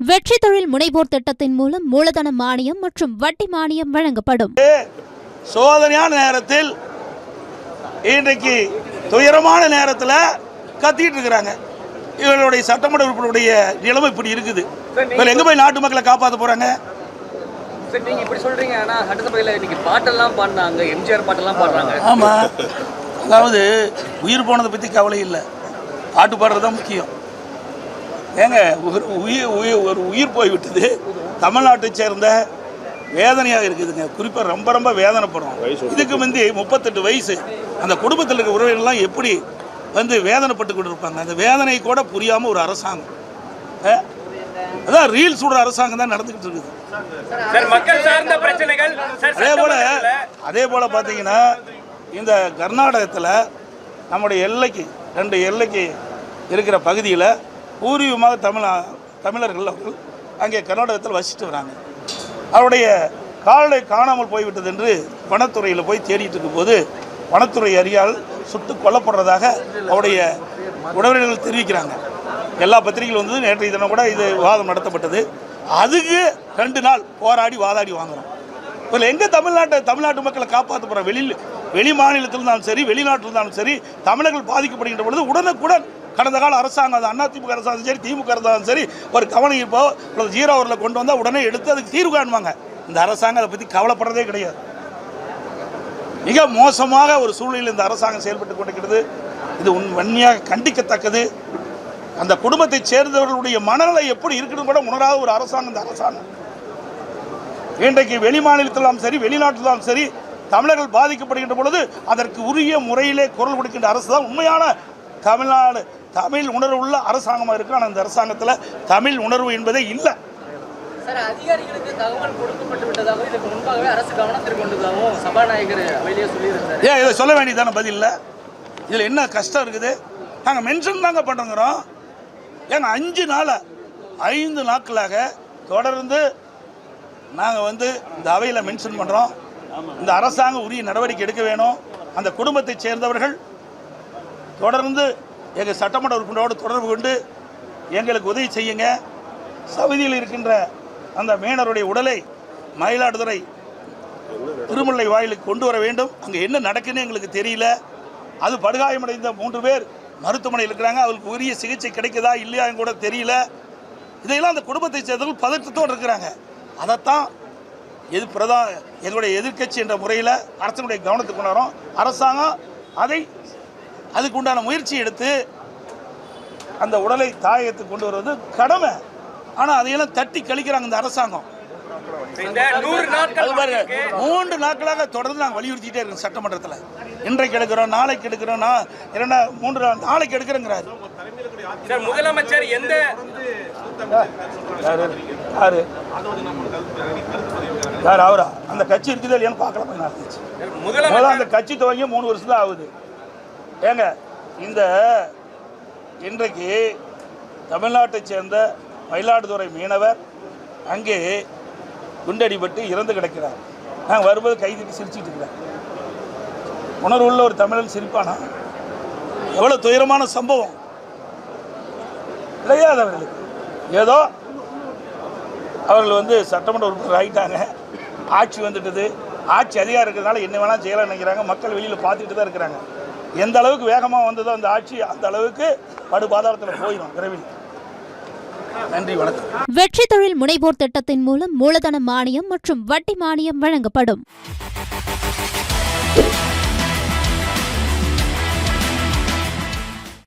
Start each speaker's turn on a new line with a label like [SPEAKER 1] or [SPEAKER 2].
[SPEAKER 1] வெற்றி தொழில் முனைவோர் திட்டத்தின் மூலம் மூலதன மானியம் மற்றும் வட்டி மானியம் வழங்கப்படும்.
[SPEAKER 2] சோதனையான நேரத்தில் இன்றைக்கு துயரமான நேரத்தில் கத்திட்டு இருக்கிறாங்க. இவர்களுடைய சட்டமன்ற உறுப்பினருடைய நிலைமை இப்படி இருக்குது. எங்க போய் நாட்டு மக்களை காப்பாற்ற போறாங்க?
[SPEAKER 3] நீங்க இப்படி சொல்றீங்க. ஆனா சட்டசபையில இன்னைக்கு பாட்டெல்லாம் பாடுறாங்க, எம்ஜிஆர் பாட்டெல்லாம் பாடுறாங்க.
[SPEAKER 2] ஆமா, அதாவது உயிர் போனதை பத்தி கவலை இல்லை, பாட்டு பாடுறது தான் முக்கியம். ஏங்க ஒரு உயிர் போய்விட்டது. தமிழ்நாட்டை சேர்ந்த வேதனையாக இருக்குதுங்க. குறிப்பாக ரொம்ப ரொம்ப வேதனைப்படும். இதுக்கு முந்தி 38 வயசு அந்த குடும்பத்தில் இருக்க உறவினர்லாம் எப்படி வேதனைப்பட்டு கொண்டு இருப்பாங்க. அந்த வேதனை கூட புரியாமல் ஒரு அரசாங்கம், அதான் ரீல்ஸ் விடுற அரசாங்கம் தான் நடந்துக்கிட்டு இருக்குது. அதே போல் பார்த்தீங்கன்னா இந்த கர்நாடகத்தில் நம்முடைய எல்லைக்கு 2 எல்லைக்கு இருக்கிற பகுதியில் பூர்வீகமாக தமிழர்கள் அவர்கள் அங்கே கர்நாடகத்தில் வசித்து வராங்க. அவருடைய கால்நடை காணாமல் போய்விட்டது என்று வனத்துறையில் போய் தேடிட்டு இருக்கும்போது வனத்துறை அறியால் சுட்டு கொல்லப்படுறதாக அவருடைய உறவினர்கள் தெரிவிக்கிறாங்க. எல்லா பத்திரிகைகள் வந்தது. நேற்றைய தினம் கூட இது விவாதம் நடத்தப்பட்டது. அதுக்கு 2 நாள் போராடி வாதாடி வாங்குகிறோம். இதில் எங்கே தமிழ்நாட்டு மக்களை காப்பாற்ற போகிறோம்? வெளி மாநிலத்தில் இருந்தாலும் சரி, வெளிநாட்டில் இருந்தாலும் சரி, தமிழர்கள் பாதிக்கப்படுகின்ற பொழுது உடனுக்குடன் கடந்த கால அரசாங்கம், அது அதிமுக அரசாங்கம் சரி, திமுக அரசாங்கம் சரி, ஒரு கவனம் இருப்போ 0 அவரில் கொண்டு வந்தால் உடனே எடுத்து அதுக்கு தீர்வு காணுவாங்க. இந்த அரசாங்கம் அதை பற்றி கவலைப்படுறதே கிடையாது. மிக மோசமாக ஒரு சூழ்நிலையில் இந்த அரசாங்கம் செயல்பட்டு கொண்டிருக்கிறது. இது வன்மையாக கண்டிக்கத்தக்கது. அந்த குடும்பத்தை சேர்ந்தவர்களுடைய மனநிலை எப்படி இருக்குன்னு கூட உணராத ஒரு அரசாங்கம் இந்த அரசாங்கம். இன்றைக்கு வெளி மாநிலத்திலும் சரி, வெளிநாட்டிலும் சரி, தமிழர்கள் பாதிக்கப்படுகின்ற பொழுது அதற்கு உரிய முறையிலே குரல் கொடுக்கின்ற அரசு தான் உண்மையான தமிழ்நாடு தமிழ் உணர்வு உள்ள அரசாங்கமாக இருக்கு. ஆனால் இந்த அரசாங்கத்தில் தமிழ் உணர்வு என்பதே இல்லை.
[SPEAKER 3] அதிகாரிகளுக்கு தகவல் கொடுக்கப்பட்டு விட்டதாக இதற்கு முன்பாகவே அரசு கவனத்திற்கு கொண்டதாகவும் சபாநாயகர் வெளியே சொல்லியிருந்தார்.
[SPEAKER 2] ஏன் இதை சொல்ல வேண்டியதான பதில் இல்லை? இதில் என்ன கஷ்டம் இருக்குது? நாங்கள் மென்ஷன் தாங்க பண்ணுறோங்கிறோம். ஏங்க 5 நாட்களாக தொடர்ந்து நாங்கள் இந்த அவையில் மென்ஷன் பண்ணுறோம். இந்த அரசாங்கம் உரிய நடவடிக்கை எடுக்க வேணும். அந்த குடும்பத்தை சேர்ந்தவர்கள் தொடர்ந்து எங்கள் சட்டமன்ற உறுப்பினரோடு தொடர்பு கொண்டு எங்களுக்கு உதவி செய்யுங்க. சவுதியில் இருக்கின்ற அந்த மீனவருடைய உடலை மயிலாடுதுறை திருமுல்லை வாயிலுக்கு கொண்டு வர வேண்டும். அங்கே என்ன நடக்குன்னு எங்களுக்கு தெரியல. அது படுகாயமடைந்த 3 பேர் மருத்துவமனையில் இருக்கிறாங்க. அவருக்கு உரிய சிகிச்சை கிடைக்குதா இல்லையா கூட தெரியல. இதையெல்லாம் அந்த குடும்பத்தை சேர்ந்தவர்கள் பதற்றத்தோடு இருக்கிறாங்க. அதைத்தான் எங்களுடைய எதிர்க்கட்சி என்ற முறையில் அரசனுடைய கவனத்துக்கு கொண்டு வரோம். அரசாங்கம் அதுக்கு உண்டான முயற்சி எடுத்து அந்த உடலை தாயகத்துக்கு கொண்டு வருவது கடமை. ஆனால் அதையெல்லாம் தட்டி கழிக்கிறாங்க இந்த அரசாங்கம். 3 நாட்களாக தொடர்ந்து நாங்கள் வலியுறுத்திட்டே இருக்கோம் சட்டமன்றத்தில். இன்றைக்கு எடுக்கிறோம், நாளைக்கு எடுக்கிறோம், 3 நாளைக்கு எடுக்கிறோங்கிறாரு
[SPEAKER 3] முதலமைச்சர்.
[SPEAKER 2] யார் அவரா? அந்த கட்சி இருக்குது இல்லையான்னு பார்க்கலாம். அந்த கட்சி துவங்கி 3 வருஷம் தான் ஆகுது. ஏங்க இன்றைக்கு தமிழ்நாட்டை சேர்ந்த மயிலாடுதுறை மீனவர் அங்கே குண்டடிபட்டு இறந்து கிடக்கிறார். நாங்கள் வரும்போது கைதிட்டு சிரிச்சுட்டு இருக்கிறேன். உணர்வுள்ள ஒரு தமிழன் சிரிப்பானா? எவ்வளோ துயரமான சம்பவம் கிடையாது அவர்களுக்கு. ஏதோ அவர்கள் சட்டமன்ற உறுப்பினர் ஆகிட்டாங்க, ஆட்சி வந்துட்டது, ஆட்சி அதிகாரம் இருக்கிறதுனால என்ன வேணால் செய்யலாம் நினைக்கிறாங்க. மக்கள் வெளியில் பார்த்துக்கிட்டு தான் இருக்கிறாங்க. எந்த அளவுக்கு வேகமாக வந்ததோ அந்த ஆட்சி அந்த அளவுக்கு படுபாதாரத்தில் போயிடும் விரைவில். நன்றி, வணக்கம்.
[SPEAKER 1] வெற்றி தொழில் முனைவோர் திட்டத்தின் மூலம் மூலதன மானியம் மற்றும் வட்டி மானியம் வழங்கப்படும்.